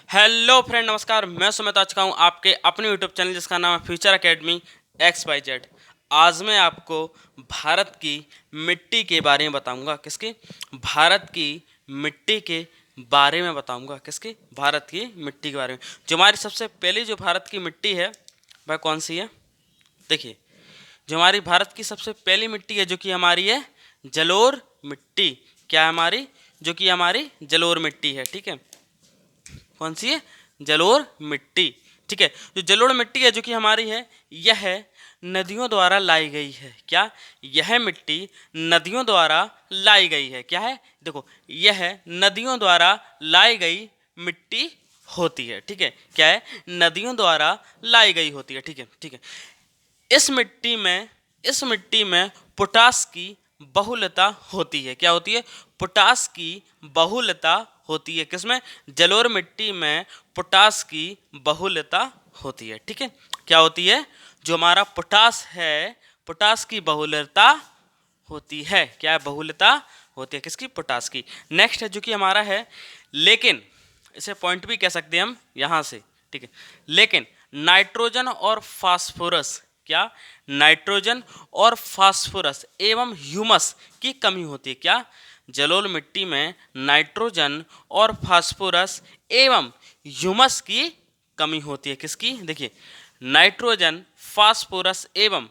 Hello friend, नमस्कार। मैं सुमित आ चुका हूँ आपके अपने यूट्यूब चैनल जिसका नाम है फ्यूचर एकेडमी XYZ। आज मैं आपको भारत की मिट्टी के बारे में बताऊंगा। किसकी? भारत की मिट्टी के बारे में बताऊंगा। किसकी? भारत की मिट्टी के बारे में। जो हमारी सबसे पहली जो भारत की मिट्टी है वह कौन सी है? देखिए, जो हमारी भारत की सबसे पहली मिट्टी है जो कि हमारी है जलोढ़ मिट्टी। क्या है हमारी? जो कि हमारी जलोढ़ मिट्टी है। ठीक है, कौन सी है? जलोढ़ मिट्टी। ठीक है, जो जलोढ़ मिट्टी है जो कि हमारी है, यह नदियों द्वारा लाई गई है। क्या? यह मिट्टी नदियों द्वारा लाई गई है। क्या है? देखो, यह नदियों द्वारा लाई गई मिट्टी होती है। ठीक है, क्या है? नदियों द्वारा लाई गई होती है। ठीक है, ठीक है। इस मिट्टी में पोटास की बहुलता होती है। क्या होती है? पोटास की बहुलता होती है। किसमें? जलोढ़ मिट्टी में पोटास की बहुलता होती है। ठीक है, क्या होती है? जो हमारा पोटास है, पोटास की बहुलता होती है। क्या है? बहुलता होती है किसकी? पोटास की। नेक्स्ट है जो कि हमारा है लेकिन, इसे पॉइंट भी कह सकते हैं हम यहाँ से। ठीक है, लेकिन नाइट्रोजन और फास्फोरस, क्या? नाइट्रोजन और फास्फोरस एवं ह्यूमस की कमी होती है। क्या? जलोढ़ मिट्टी में नाइट्रोजन और फास्फोरस एवं ह्यूमस की कमी होती है। किसकी? देखिए, नाइट्रोजन, फास्फोरस एवं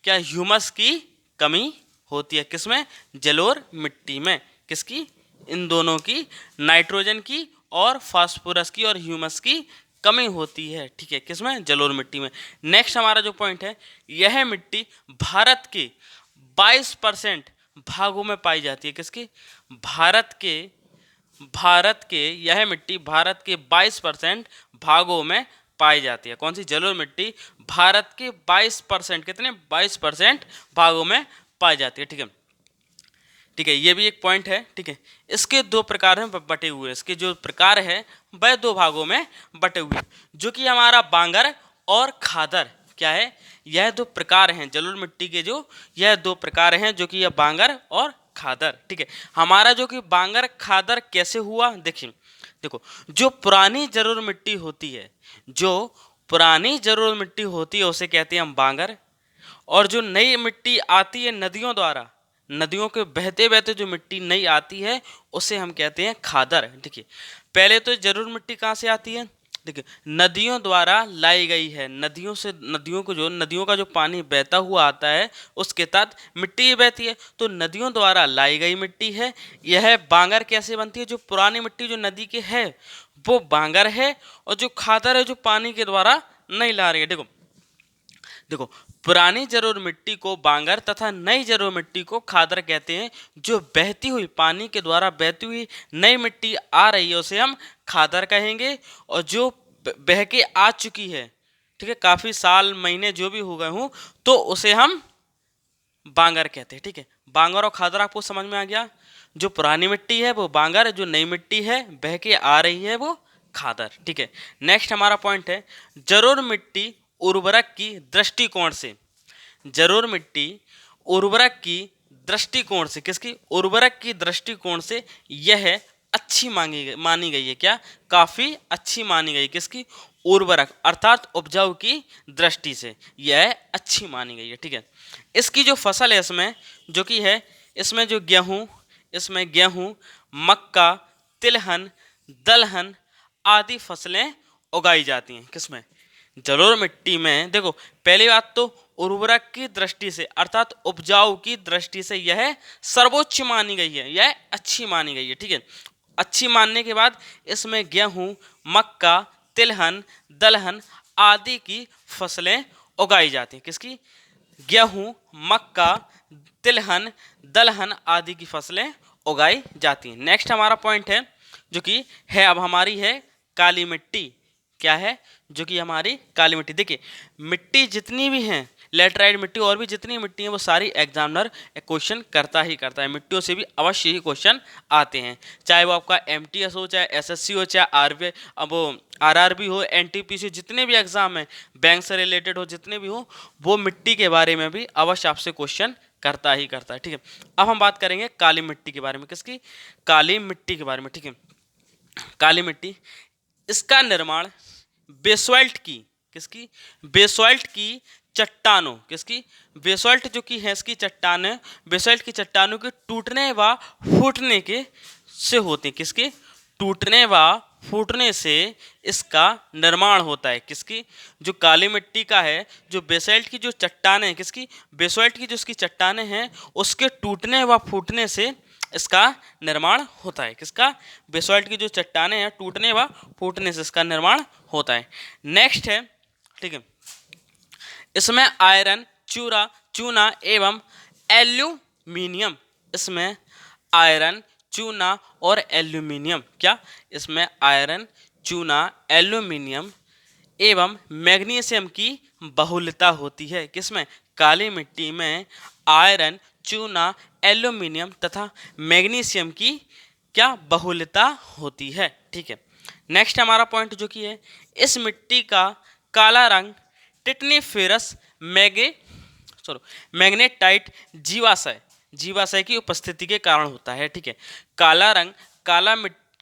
क्या ह्यूमस की कमी होती है। किसमें? जलोढ़ मिट्टी में। किसकी? इन दोनों की, नाइट्रोजन की और फास्फोरस की और ह्यूमस की कमी होती है। ठीक है, किसमें? जलोढ़ मिट्टी में। नेक्स्ट हमारा जो पॉइंट है, यह मिट्टी भारत के 22% भागों में पाई जाती है। किसकी? भारत के यह मिट्टी भारत के 22% भागों में पाई जाती है। कौन सी? जलोढ़ मिट्टी भारत के 22%, कितने? 22% भागों में पाई जाती है। ठीक है, ठीक है, ये भी एक पॉइंट है। ठीक है, इसके दो प्रकार हैं बटे हुए। इसके जो प्रकार है वह दो भागों में बटे हुए, जो कि हमारा बांगर और खादर। क्या है? यह दो प्रकार हैं जलोढ़ मिट्टी के। जो यह दो प्रकार हैं जो कि यह बांगर और खादर। ठीक है, हमारा जो कि बांगर खादर कैसे हुआ? देखिए, देखो, जो पुरानी जलोढ़ मिट्टी होती है, जो पुरानी जलोढ़ मिट्टी होती है उसे कहते हैं हम बांगर। और जो नई मिट्टी आती है नदियों द्वारा, नदियों के बहते बहते जो मिट्टी नई आती है उसे हम कहते हैं खादर। देखिए, पहले तो जरूर मिट्टी कहाँ से आती है? देखिए, नदियों द्वारा लाई गई है। नदियों से, नदियों का जो पानी बहता हुआ आता है उसके तहत मिट्टी बहती है, तो नदियों द्वारा लाई गई मिट्टी है। यह बांगर कैसे बनती है? जो पुरानी मिट्टी जो नदी के है वो बांगर है, और जो खादर है जो पानी के द्वारा नहीं ला रही है। देखो, देखो, पुरानी जलोढ़ मिट्टी को बांगर तथा नई जलोढ़ मिट्टी को खादर कहते हैं। जो बहती हुई, पानी के द्वारा बहती हुई नई मिट्टी आ रही है उसे हम खादर कहेंगे। और जो बह के आ चुकी है, ठीक है, काफी साल महीने जो भी हो गए हों, तो उसे हम बांगर कहते हैं। ठीक है, बांगर और खादर आपको समझ में आ गया। जो पुरानी मिट्टी है वो बांगर, जो नई मिट्टी है बह के आ रही है वो खादर। ठीक है, नेक्स्ट हमारा पॉइंट है जलोढ़ मिट्टी उर्वरक की दृष्टिकोण से। जलोढ़ मिट्टी उर्वरक की दृष्टिकोण से, किसकी? उर्वरक की दृष्टिकोण से यह अच्छी मानी गई है। क्या? काफी अच्छी मानी गई। किसकी? उर्वरक अर्थात उपजाऊ की दृष्टि से यह अच्छी मानी गई है। ठीक है, इसकी जो फसल है इसमें, जो कि है इसमें जो गेहूं, इसमें गेहूं, मक्का, तिलहन, दलहन आदि फसलें उगाई जाती हैं। किसमें? जलोढ़ मिट्टी में। देखो, पहली बात तो उर्वरक की दृष्टि से अर्थात उपजाऊ की दृष्टि से यह सर्वोच्च मानी गई है, यह अच्छी मानी गई है। ठीक है, अच्छी मानने के बाद इसमें गेहूं, मक्का, तिलहन, दलहन आदि की फसलें उगाई जाती हैं। किसकी? गेहूं, मक्का, तिलहन, दलहन आदि की फसलें उगाई जाती हैं। नेक्स्ट हमारा पॉइंट है जो कि है अब हमारी है काली मिट्टी। क्या है? जो कि हमारी काली मिट्टी। देखिए, मिट्टी जितनी भी हैं, लेटराइट मिट्टी और भी जितनी मिट्टी हैं, वो सारी एग्जामिनर क्वेश्चन करता ही करता है। मिट्टियों से भी अवश्य ही क्वेश्चन आते हैं, चाहे वो आपका MTS हो, चाहे SSC हो, चाहे RBI, अब वो RRB हो, NTPC हो, जितने भी एग्जाम हैं बैंक से रिलेटेड हो, जितने भी हो, वो मिट्टी के बारे में भी अवश्य आपसे क्वेश्चन करता ही करता है। ठीक है, अब हम बात करेंगे काली मिट्टी के बारे में। किसकी? काली मिट्टी के बारे में। ठीक है, काली मिट्टी इसका निर्माण बेसॉल्ट की, किसकी, बेसॉल्ट की चट्टानों, किसकी, बेसॉल्ट जो की है इसकी चट्टानें, बेसॉल्ट की चट्टानों के टूटने व फूटने के से होते हैं, किसके, टूटने व फूटने से इसका निर्माण होता है, किसकी, जो काली मिट्टी का है, जो बेसॉल्ट की जो चट्टानें हैं, किसकी, बेसॉल्ट की जो उसकी चट्टानें हैं उसके टूटने व फूटने से इसका निर्माण होता है, किसका, बेसॉल्ट की जो चट्टानें हैं टूटने व फूटने से इसका निर्माण होता है। नेक्स्ट है, ठीक है, इसमें आयरन, चूना एवं एल्यूमिनियम, इसमें आयरन, चूना और एल्यूमिनियम, क्या, इसमें आयरन, चूना, एल्यूमिनियम एवं मैग्नीशियम की बहुलता होती है, किसमें, काली मिट्टी में आयरन, चूना, एल्यूमिनियम तथा मैग्नीशियम की क्या बहुलता होती है, ठीक है। नेक्स्ट हमारा पॉइंट जो कि है, इस मिट्टी का काला रंग टिटनीफेरस मैग्नेटाइट जीवाशय की उपस्थिति के कारण होता है, ठीक है। काला रंग,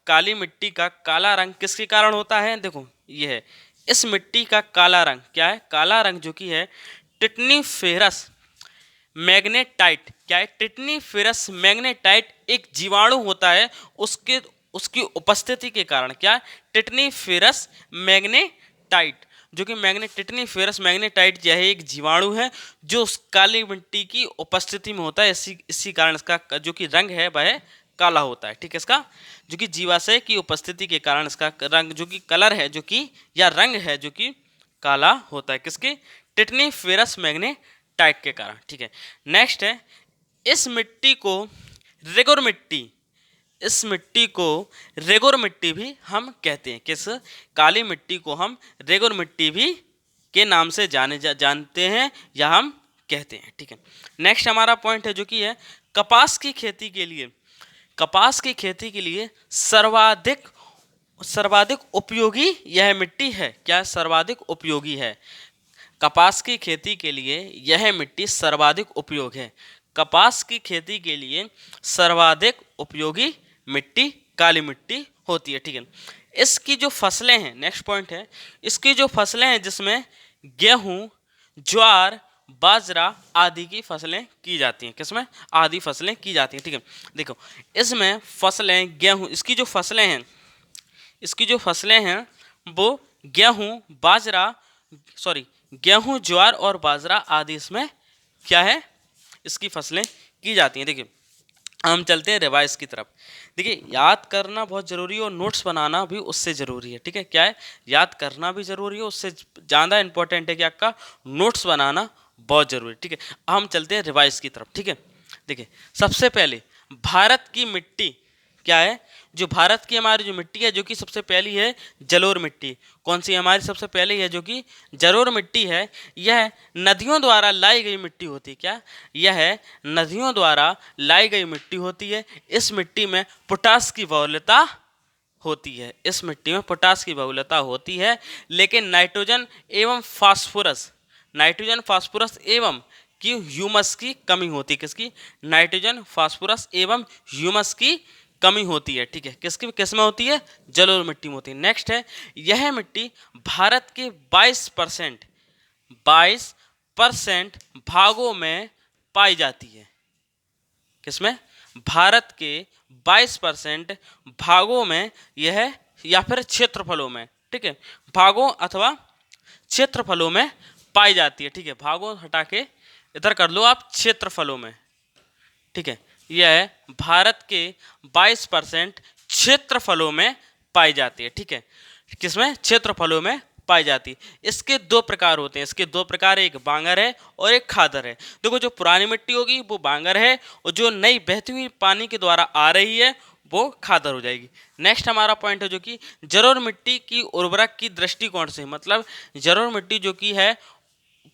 काली मिट्टी का काला रंग किसके कारण होता है, देखो ये है, इस मिट्टी का काला रंग क्या है, काला रंग जो कि है टिटनीफेरस मैग्नेटाइट, क्या है, टिटनीफेरस मैग्नेटाइट एक जीवाणु होता है, उसकी उपस्थिति के कारण, क्या, टिटनीफेरस मैग्नेटाइट जो कि टिटनीफेरस मैग्नेटाइट यह एक जीवाणु है जो उस काली मिट्टी की उपस्थिति में होता है, इसी कारण इसका जो कि रंग है वह काला होता है, ठीक है। इसका जो कि जीवाशय की उपस्थिति के कारण इसका रंग जो कि कलर है जो कि या रंग है जो कि काला होता है, किसके, टिटनीफेरस मैग्नेटाइट के कारण, ठीक है। नेक्स्ट है, इस मिट्टी को रेगुर मिट्टी, इस मिट्टी को रेगुर मिट्टी भी हम कहते हैं, किस, काली मिट्टी को हम रेगुर मिट्टी भी के नाम से जानते हैं या हम कहते हैं, ठीक है। नेक्स्ट हमारा पॉइंट है जो कि है कपास की खेती के लिए, कपास की खेती के लिए सर्वाधिक उपयोगी यह मिट्टी है, क्या, सर्वाधिक उपयोगी है, कपास की खेती के लिए यह मिट्टी सर्वाधिक उपयोग है, कपास की खेती के लिए सर्वाधिक उपयोगी मिट्टी काली मिट्टी होती है, ठीक है। इसकी जो फसलें हैं, नेक्स्ट पॉइंट है, इसकी जो फसलें हैं जिसमें गेहूं, ज्वार, बाजरा आदि की फसलें की जाती हैं, किसमें, आदि फसलें की जाती हैं, ठीक है। देखो इसमें फसलें गेहूं, इसकी जो फसलें हैं, इसकी जो फसलें हैं वो गेहूं, बाजरा, गेहूं, ज्वार और बाजरा आदि इसमें क्या है, इसकी फसलें की जाती हैं। देखिए हम चलते हैं रिवाइज की तरफ। देखिए याद करना बहुत ज़रूरी है और नोट्स बनाना भी उससे ज़रूरी है, ठीक है। क्या है, याद करना भी ज़रूरी है, उससे ज़्यादा इंपॉर्टेंट है कि आपका नोट्स बनाना बहुत ज़रूरी है, ठीक है। हम चलते हैं रिवाइज की तरफ, ठीक है। देखिए सबसे पहले भारत की मिट्टी क्या है, जो भारत की हमारी जो मिट्टी है जो कि सबसे पहली है जलोढ़ मिट्टी, कौन सी हमारी सबसे पहली है जो कि जलोढ़ मिट्टी है, यह नदियों द्वारा लाई गई मिट्टी होती है, क्या, यह नदियों द्वारा लाई गई मिट्टी होती है। इस मिट्टी में पोटास की बहुलता होती है, इस मिट्टी में पोटास की बहुलता होती है, लेकिन नाइट्रोजन एवं फास्फोरस एवं की ह्यूमस की कमी होती है, किसकी, नाइट्रोजन, फास्फोरस एवं ह्यूमस की कमी होती है, ठीक है। किस में होती है, जलोढ़ मिट्टी में होती है। नेक्स्ट है, यह मिट्टी भारत के 22% भागों में पाई जाती है, किसमें, भारत के 22% भागों में यह, या फिर क्षेत्रफलों में, ठीक है, भागों अथवा क्षेत्रफलों में पाई जाती है, ठीक है। भागों हटा के इधर कर लो आप, क्षेत्रफलों में, ठीक है। यह भारत के 22% क्षेत्रफलों में पाई जाती है, ठीक है, किसमें, क्षेत्रफलों में पाई जाती है। इसके दो प्रकार होते हैं, इसके दो प्रकार, एक बांगर है और एक खादर है। देखो जो पुरानी मिट्टी होगी वो बांगर है और जो नई बहती हुई पानी के द्वारा आ रही है वो खादर हो जाएगी। नेक्स्ट हमारा पॉइंट है जो कि जलोढ़ मिट्टी की उर्वरक की दृष्टिकोण से, मतलब जलोढ़ मिट्टी जो कि है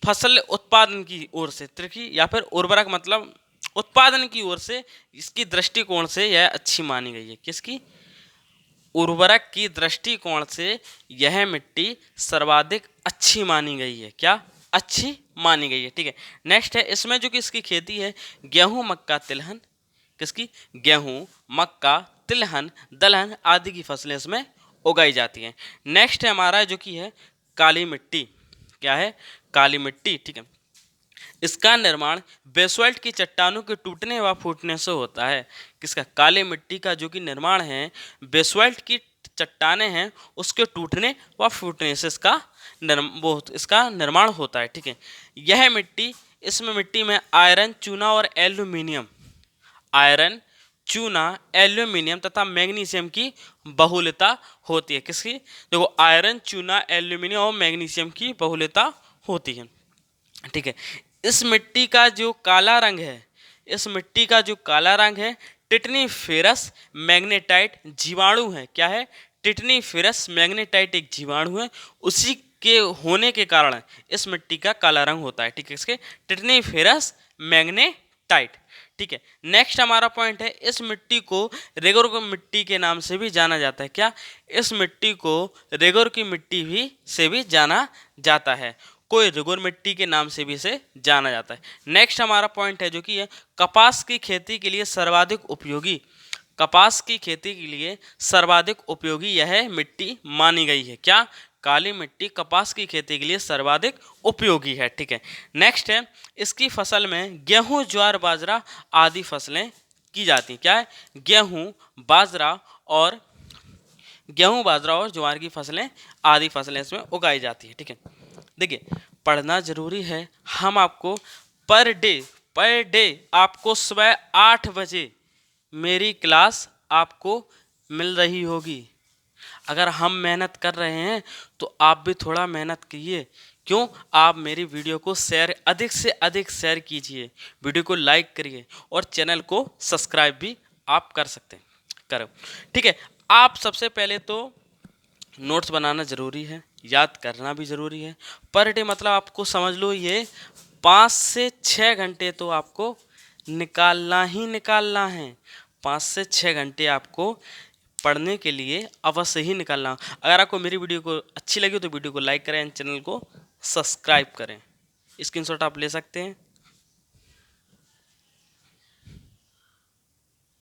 फसल उत्पादन की ओर से, त्रिकी या फिर उर्वरक मतलब उत्पादन की ओर से, इसकी दृष्टिकोण से यह अच्छी मानी गई है, किसकी, उर्वरक की दृष्टिकोण से यह मिट्टी सर्वाधिक अच्छी मानी गई है, क्या, अच्छी मानी गई है, ठीक है। नेक्स्ट है, इसमें जो कि इसकी खेती है गेहूं, मक्का, तिलहन, किसकी, गेहूं, मक्का, तिलहन, दलहन आदि की फसलें इसमें उगाई जाती है। नेक्स्ट है हमारा जो कि है काली मिट्टी। क्या है? काली मिट्टी। ठीक है, इसका निर्माण बेसल्ट की चट्टानों के टूटने व फूटने से होता है। किसका? काली मिट्टी का जो कि निर्माण है बेसल्ट की चट्टाने हैं उसके टूटने व फूटने से इसका निर्माण होता है। ठीक है, यह मिट्टी, इसमें मिट्टी में आयरन, चूना और एल्यूमिनियम, आयरन, चूना, एल्यूमिनियम तथा मैग्नीशियम की बहुलता होती है। किसकी? देखो, आयरन, चूना, एल्यूमिनियम और मैग्नीशियम की बहुलता होती है। ठीक है, इस मिट्टी का जो काला रंग है, इस मिट्टी का जो काला रंग है टिटनीफेरस मैग्नेटाइट जीवाणु है। क्या है? टिटनीफेरस मैग्नेटाइट एक जीवाणु है, उसी के होने के कारण इस मिट्टी का काला रंग होता है। ठीक है, इसके टिटनीफेरस मैग्नेटाइट। ठीक है, नेक्स्ट हमारा पॉइंट है, इस मिट्टी को रेगोर की मिट्टी के नाम से भी जाना जाता है। क्या? इस मिट्टी को रेगोर की मिट्टी भी से भी जाना जाता है, कोई रेगोर मिट्टी के नाम से भी इसे जाना जाता है। नेक्स्ट हमारा पॉइंट है जो कि है कपास की खेती के लिए सर्वाधिक उपयोगी, कपास की खेती के लिए सर्वाधिक उपयोगी यह मिट्टी मानी गई है। क्या? काली मिट्टी कपास की खेती के लिए सर्वाधिक उपयोगी है। ठीक है, नेक्स्ट है, इसकी फसल में गेहूं, ज्वार, बाजरा आदि फसलें की जाती हैं। क्या है? गेहूं, बाजरा और ज्वार की फसलें आदि फसलें इसमें उगाई जाती है। ठीक है, देखिए, पढ़ना जरूरी है। हम आपको पर डे आपको सुबह 8 बजे मेरी क्लास आपको मिल रही होगी। अगर हम मेहनत कर रहे हैं तो आप भी थोड़ा मेहनत कीजिए। क्यों? आप मेरी वीडियो को शेयर, अधिक से अधिक शेयर कीजिए, वीडियो को लाइक करिए और चैनल को सब्सक्राइब भी आप कर सकते हैं, करो। ठीक है, आप सबसे पहले तो नोट्स बनाना ज़रूरी है, याद करना भी ज़रूरी है। पर डे मतलब आपको समझ लो ये 5 से 6 घंटे तो आपको निकालना ही निकालना है। 5 से 6 घंटे आपको पढ़ने के लिए अवश्य ही निकालना। अगर आपको मेरी वीडियो को अच्छी लगी तो वीडियो को लाइक करें, चैनल को सब्सक्राइब करें। स्क्रीनशॉट आप ले सकते हैं।